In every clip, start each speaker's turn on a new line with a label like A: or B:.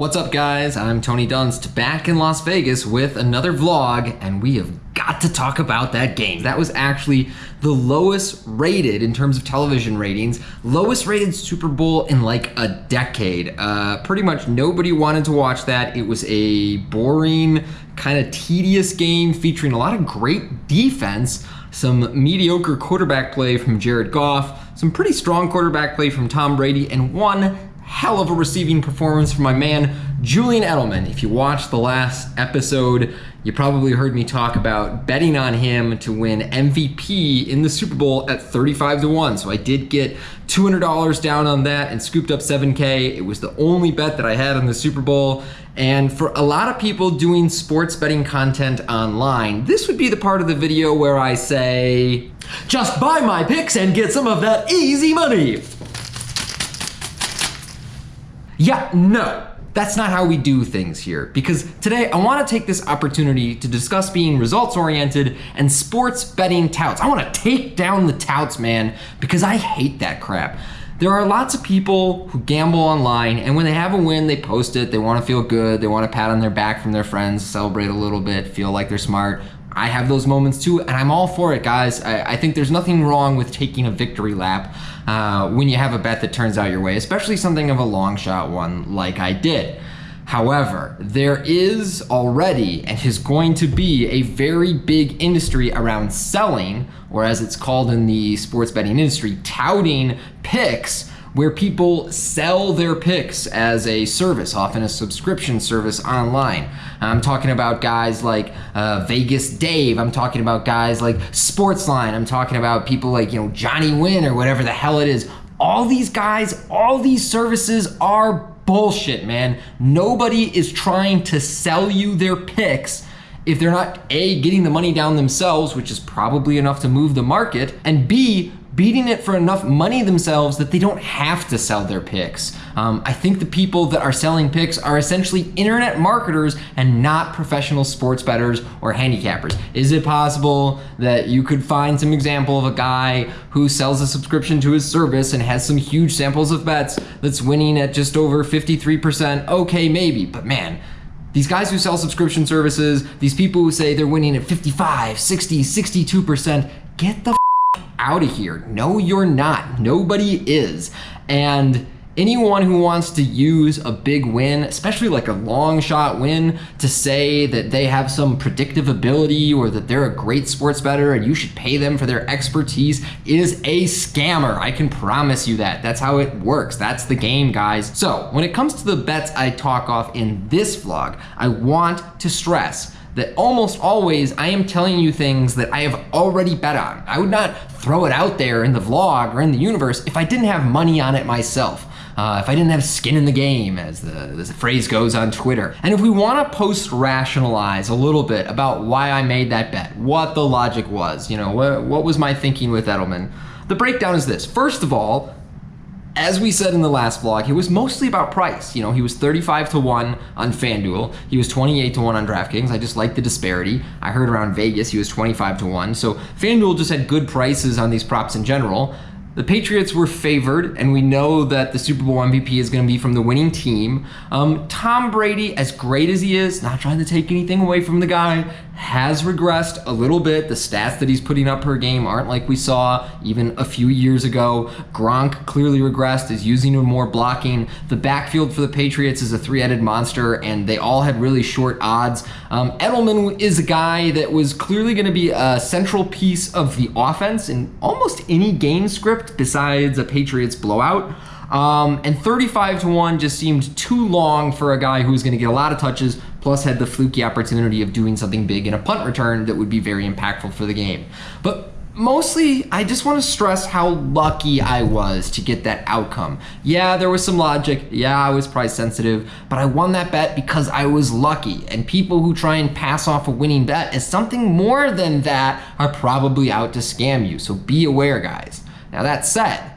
A: What's up, guys? I'm Tony Dunst, back in Las Vegas with another vlog, and we have got to talk about that game. That was actually the lowest rated in terms of television ratings, lowest rated Super Bowl in like a decade. Pretty much nobody wanted to watch that. It was a boring, kind of tedious game featuring a lot of great defense, some mediocre quarterback play from Jared Goff, some pretty strong quarterback play from Tom Brady, and one hell of a receiving performance from my man, Julian Edelman. If you watched the last episode, you probably heard me talk about betting on him to win MVP in the Super Bowl at 35-1. So I did get $200 down on that and scooped up $7K. It was the only bet that I had on the Super Bowl. And for a lot of people doing sports betting content online, this would be the part of the video where I say, just buy my picks and get some of that easy money. Yeah, no, that's not how we do things here, because today I want to take this opportunity to discuss being results-oriented and sports betting touts. I want to take down the touts, man, because I hate that crap. There are lots of people who gamble online, and when they have a win, they post it, they want to feel good, they want a pat on their back from their friends, celebrate a little bit, feel like they're smart. I have those moments too, and I'm all for it, guys. I think there's nothing wrong with taking a victory lap when you have a bet that turns out your way, especially something of a long shot one like I did. However, there is already and is going to be a very big industry around selling, or as it's called in the sports betting industry, touting picks, where people sell their picks as a service, often a subscription service online. I'm talking about guys like Vegas Dave. I'm talking about guys like Sportsline. I'm talking about people like, Johnny Wynn or whatever the hell it is. All these guys, all these services are bullshit, man. Nobody is trying to sell you their picks if they're not A, getting the money down themselves, which is probably enough to move the market, and B, beating it for enough money themselves that they don't have to sell their picks. I think the people that are selling picks are essentially internet marketers and not professional sports bettors or handicappers. Is it possible that you could find some example of a guy who sells a subscription to his service and has some huge samples of bets that's winning at just over 53%? Okay, maybe, but man, these guys who sell subscription services, these people who say they're winning at 55, 60, 62%, get the out of here. No, you're not. Nobody is. And anyone who wants to use a big win, especially like a long shot win, to say that they have some predictive ability or that they're a great sports bettor and you should pay them for their expertise is a scammer. I can promise you that. That's how it works. That's the game, guys. So when it comes to the bets I talk off in this vlog, I want to stress that almost always I am telling you things that I have already bet on. I would not throw it out there in the vlog or in the universe if I didn't have money on it myself. If I didn't have skin in the game, as the phrase goes on Twitter. And if we want to post-rationalize a little bit about why I made that bet, what the logic was, what was my thinking with Edelman, the breakdown is this. First of all, as we said in the last vlog, it was mostly about price. He was 35-1 on FanDuel. He was 28-1 on DraftKings. I just like the disparity. I heard around Vegas he was 25-1. So FanDuel just had good prices on these props in general. The Patriots were favored, and we know that the Super Bowl MVP is going to be from the winning team. Tom Brady, as great as he is, not trying to take anything away from the guy, has regressed a little bit. The stats that he's putting up per game aren't like we saw even a few years ago. Gronk clearly regressed, is using more blocking. The backfield for the Patriots is a three-headed monster, and they all had really short odds. Edelman is a guy that was clearly going to be a central piece of the offense in almost any game script besides a Patriots blowout. And 35-1 just seemed too long for a guy who was going to get a lot of touches, plus had the fluky opportunity of doing something big in a punt return that would be very impactful for the game. But mostly, I just want to stress how lucky I was to get that outcome. Yeah, there was some logic. Yeah, I was price sensitive, but I won that bet because I was lucky. And people who try and pass off a winning bet as something more than that are probably out to scam you. So be aware, guys. Now that said,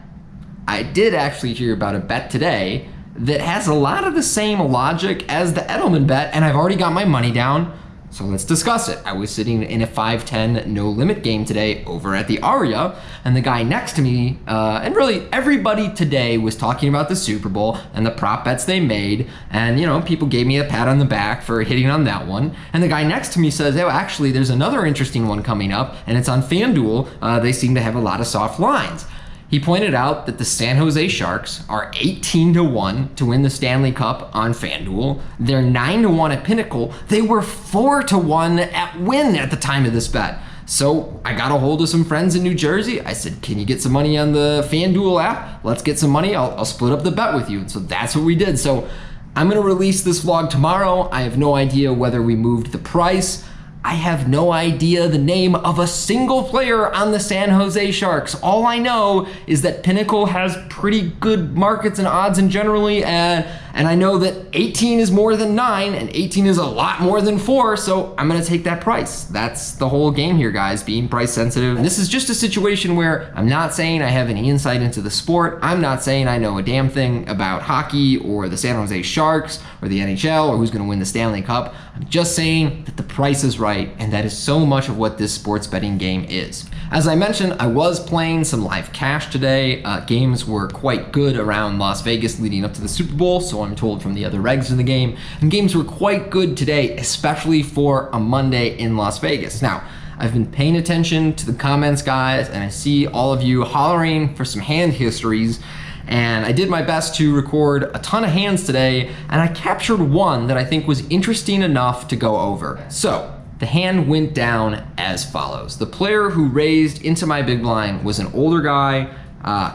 A: I did actually hear about a bet today that has a lot of the same logic as the Edelman bet, and I've already got my money down. So let's discuss it. I was sitting in a 5-10 no limit game today over at the Aria, and the guy next to me, and really everybody today was talking about the Super Bowl and the prop bets they made, and you know, people gave me a pat on the back for hitting on that one. And the guy next to me says, oh, actually, there's another interesting one coming up, and it's on FanDuel. They seem to have a lot of soft lines. He pointed out that the San Jose Sharks are 18-1 to win the Stanley Cup on FanDuel. They're 9-1 at Pinnacle. They were 4-1 at Win at the time of this bet. So I got a hold of some friends in New Jersey. I said, can you get some money on the FanDuel app? Let's get some money. I'll split up the bet with you. And so that's what we did. So I'm going to release this vlog tomorrow. I have no idea whether we moved the price. I have no idea the name of a single player on the San Jose Sharks. All I know is that Pinnacle has pretty good markets and odds in generally, and I know that 18 is more than 9, and 18 is a lot more than 4, so I'm gonna take that price. That's the whole game here, guys, being price sensitive. And this is just a situation where I'm not saying I have any insight into the sport. I'm not saying I know a damn thing about hockey or the San Jose Sharks or the NHL or who's gonna win the Stanley Cup. I'm just saying that the price is right, and that is so much of what this sports betting game is. As I mentioned, I was playing some live cash today. Games were quite good around Las Vegas leading up to the Super Bowl, so I'm told from the other regs in the game, and games were quite good today, especially for a Monday in Las Vegas. Now, I've been paying attention to the comments, guys, and I see all of you hollering for some hand histories, and I did my best to record a ton of hands today, and I captured one that I think was interesting enough to go over. So, the hand went down as follows. The player who raised into my big blind was an older guy,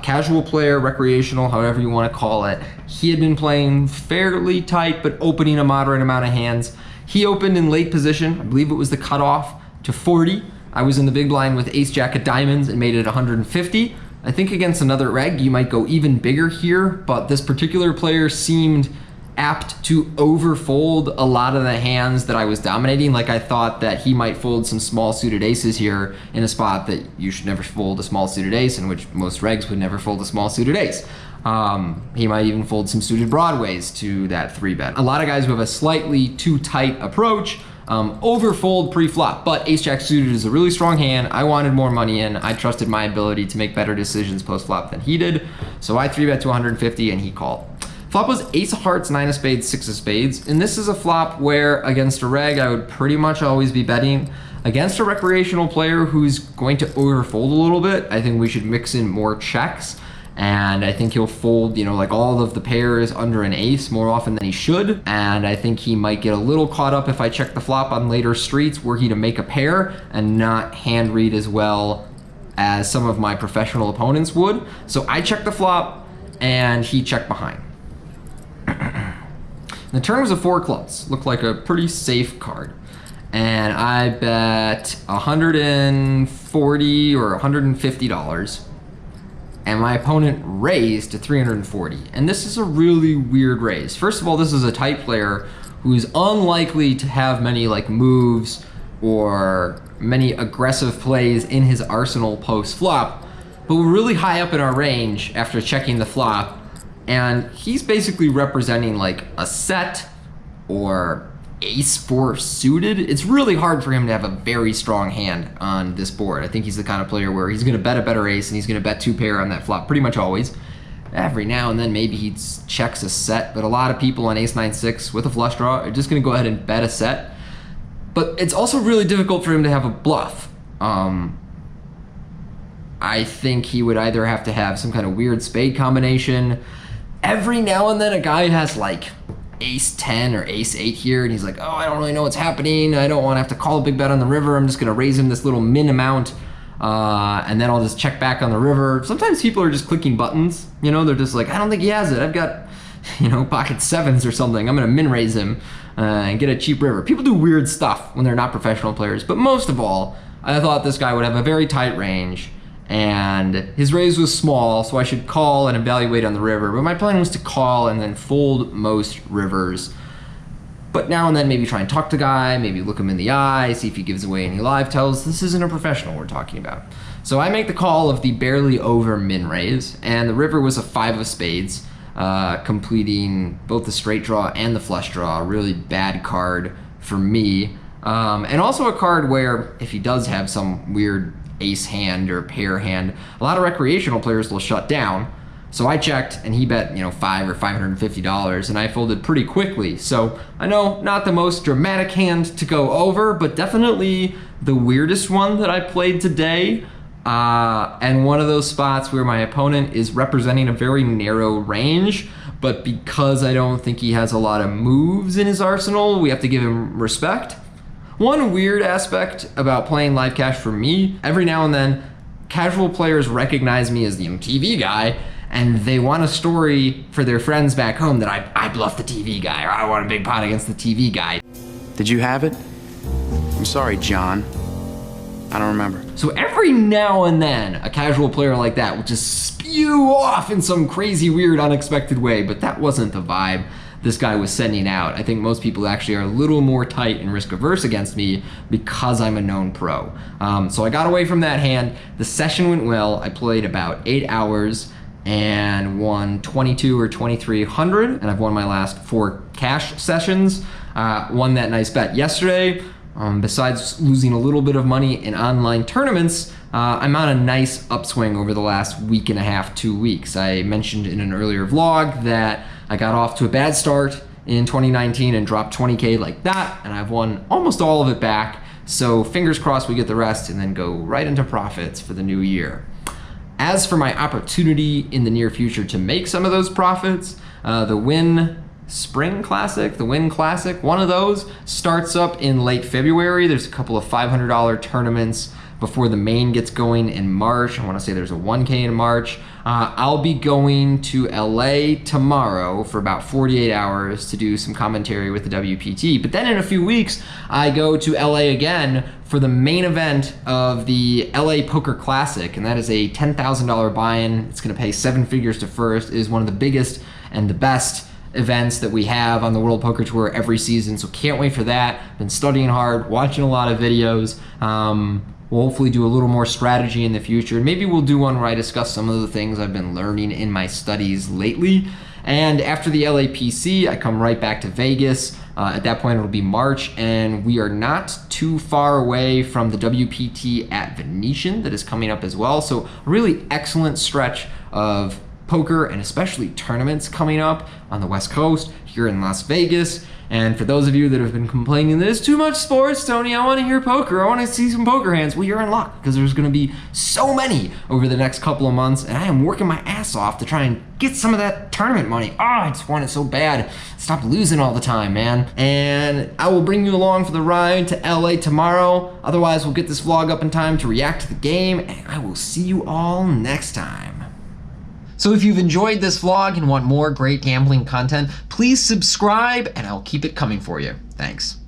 A: casual player, recreational, however you want to call it. He had been playing fairly tight, but opening a moderate amount of hands. He opened in late position. I believe it was the cutoff to 40. I was in the big blind with ace jack of diamonds and made it 150. I think against another reg, you might go even bigger here, but this particular player seemed apt to overfold a lot of the hands that I was dominating. Like I thought that he might fold some small suited aces here in a spot that you should never fold a small suited ace, in which most regs would never fold a small suited ace. He might even fold some suited broadways to that 3-bet. A lot of guys who have a slightly too tight approach overfold pre-flop, but ace jack suited is a really strong hand. I wanted more money in. I trusted my ability to make better decisions post-flop than he did. So I 3-bet to 150 and he called. Flop was ace of hearts, 9 of spades, 6 of spades. And this is a flop where against a reg, I would pretty much always be betting. Against a recreational player who's going to overfold a little bit, I think we should mix in more checks. And I think he'll fold, you know, like all of the pairs under an ace more often than he should. And I think he might get a little caught up if I check the flop on later streets were he to make a pair and not hand read as well as some of my professional opponents would. So I checked the flop and he checked behind. The turn was a 4 clubs, looked like a pretty safe card. And I bet $140 or $150. And my opponent raised to 340. And this is a really weird raise. First of all, this is a tight player who's unlikely to have many like moves or many aggressive plays in his arsenal post flop. But we're really high up in our range after checking the flop. And he's basically representing like a set or ace-4 suited. It's really hard for him to have a very strong hand on this board. I think he's the kind of player where he's gonna bet a better ace and he's gonna bet 2 pair on that flop pretty much always. Every now and then maybe he checks a set, but a lot of people on ace-9-6 with a flush draw are just gonna go ahead and bet a set. But it's also really difficult for him to have a bluff. I think he would either have to have some kind of weird spade combination. Every now and then a guy has like ace-10 or ace-8 here and he's like, oh, I don't really know what's happening. I don't want to have to call a big bet on the river. I'm just going to raise him this little min amount and then I'll just check back on the river. Sometimes people are just clicking buttons. You know, they're just like, I don't think he has it. I've got, you know, pocket 7s or something. I'm going to min raise him and get a cheap river. People do weird stuff when they're not professional players. But most of all, I thought this guy would have a very tight range. And his raise was small, so I should call and evaluate on the river. But my plan was to call and then fold most rivers. But now and then maybe try and talk to the guy, maybe look him in the eye, see if he gives away any live tells. This isn't a professional we're talking about. So I make the call of the barely over min raise, and the river was a 5 of spades, completing both the straight draw and the flush draw. A really bad card for me. And also a card where if he does have some weird ace hand or pair hand, a lot of recreational players will shut down. So I checked and he bet, $5 or $550 and I folded pretty quickly. So I know not the most dramatic hand to go over, but definitely the weirdest one that I played today. And one of those spots where my opponent is representing a very narrow range, but because I don't think he has a lot of moves in his arsenal, we have to give him respect. One weird aspect about playing live cash for me, every now and then, casual players recognize me as the TV guy, and they want a story for their friends back home that I bluffed the TV guy, or I won a big pot against the TV guy.
B: Did you have it? I'm sorry, John. I don't remember.
A: So every now and then, a casual player like that will just spew off in some crazy, weird, unexpected way, but that wasn't the vibe this guy was sending out. I think most people actually are a little more tight and risk averse against me because I'm a known pro. So I got away from that hand. The session went well. I played about 8 hours and won 22 or 2300, and I've won my last 4 cash sessions. Won that nice bet yesterday. Besides losing a little bit of money in online tournaments, I'm on a nice upswing over the last week and a half, 2 weeks. I mentioned in an earlier vlog that I got off to a bad start in 2019 and dropped 20K like that, and I've won almost all of it back. So fingers crossed we get the rest and then go right into profits for the new year. As for my opportunity in the near future to make some of those profits, the Win Spring Classic, the Win Classic, one of those starts up in late February. There's a couple of $500 tournaments before the main gets going in March. I want to say there's a 1K in March. I'll be going to LA tomorrow for about 48 hours to do some commentary with the WPT. But then in a few weeks, I go to LA again for the main event of the LA Poker Classic, and that is a $10,000 buy-in. It's going to pay 7 figures to first. It is one of the biggest and the best events that we have on the World Poker Tour every season, so can't wait for that. Been studying hard, watching a lot of videos. We'll hopefully do a little more strategy in the future, and maybe we'll do one where I discuss some of the things I've been learning in my studies lately. And after the LAPC, I come right back to Vegas. At that point, it'll be March, and we are not too far away from the WPT at Venetian that is coming up as well. So a really excellent stretch of poker and especially tournaments coming up on the West Coast here in Las Vegas. And for those of you that have been complaining, there's too much sports, Tony, I want to hear poker, I want to see some poker hands. Well, you're in luck because there's going to be so many over the next couple of months, and I am working my ass off to try and get some of that tournament money. Oh, I just want it so bad. Stop losing all the time, man. And I will bring you along for the ride to LA tomorrow. Otherwise, we'll get this vlog up in time to react to the game, and I will see you all next time. So if you've enjoyed this vlog and want more great gambling content, please subscribe and I'll keep it coming for you. Thanks.